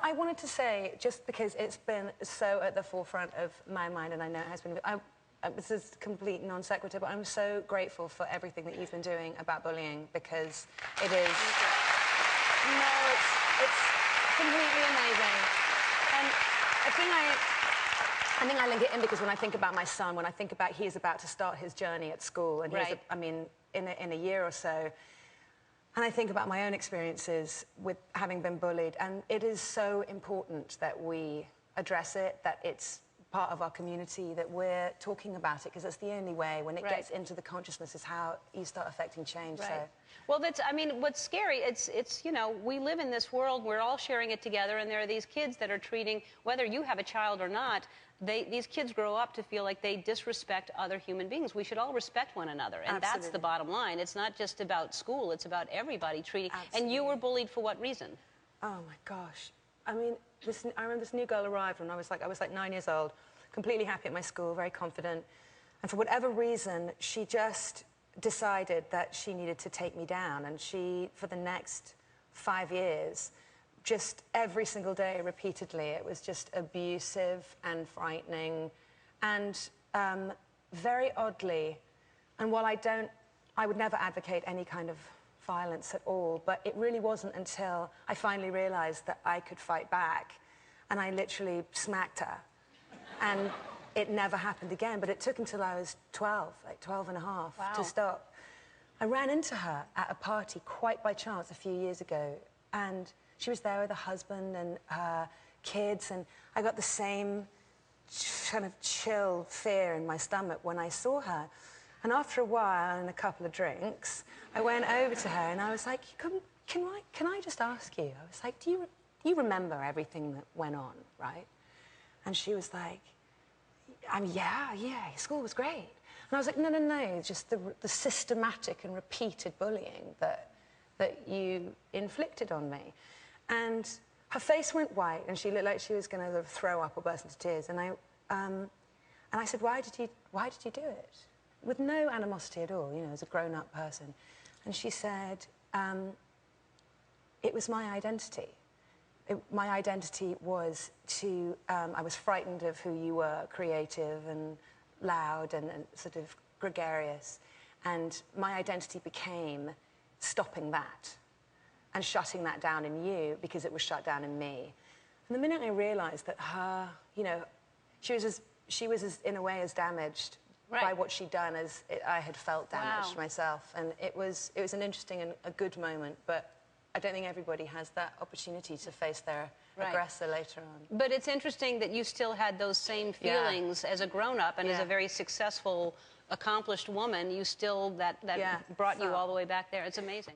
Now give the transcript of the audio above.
I wanted to say, just because it's been so at the forefront of my mind, and I know it has been, this is complete non sequitur, but I'm so grateful for everything that you've been doing about bullying, because it is... No, it's completely amazing. And I think I link it in because when I think about my son, when I think about he's about to start his journey at school, and he's, I mean, in a year or so, and I think about my own experiences with having been bullied, and it is so important that we address it, that it's part of our community, that we're talking about it, because that's the only way, when it gets into the consciousness, is how you start affecting change. So. Well, that's, I mean, what's scary, it's, you know, we live in this world, we're all sharing it together, and there are these kids that are treating, whether you have a child or not, these kids grow up to feel like they disrespect other human beings. We should all respect one another, and that's the bottom line. It's not just about school, it's about everybody treating. And you were bullied for what reason? Oh my gosh. I mean, I remember this new girl arrived when I was like 9 years old, completely happy at my school, very confident. And for whatever reason, she just decided that she needed to take me down. And she, for the next 5 years, just every single day, repeatedly, it was just abusive and frightening. And very oddly, and while I would never advocate any kind of violence at all, but it really wasn't until I finally realized that I could fight back, and I literally smacked her. And it never happened again, but it took until I was 12, like 12 and a half, to stop. I ran into her at a party quite by chance a few years ago, and she was there with her husband and her kids, and I got the same kind of chill fear in my stomach when I saw her. And after a while, and a couple of drinks, I went over to her and I was like, can I just ask you? I was like, do you remember everything that went on, right? And she was like, yeah, school was great. And I was like, no, just the systematic and repeated bullying that you inflicted on me. And her face went white, and she looked like she was going to throw up or burst into tears. And I said, why did you do it? With no animosity at all, you know, as a grown-up person. And she said, it was my identity. My identity was to, I was frightened of who you were, creative and loud and sort of gregarious. And my identity became stopping that and shutting that down in you because it was shut down in me. And the minute I realized that her, you know, she was as, in a way, as damaged by what she'd done as I had felt damaged myself. And it was an interesting and a good moment, but I don't think everybody has that opportunity to face their aggressor later on. But it's interesting that you still had those same feelings as a grown-up and as a very successful, accomplished woman. You still, that brought you all the way back there. It's amazing.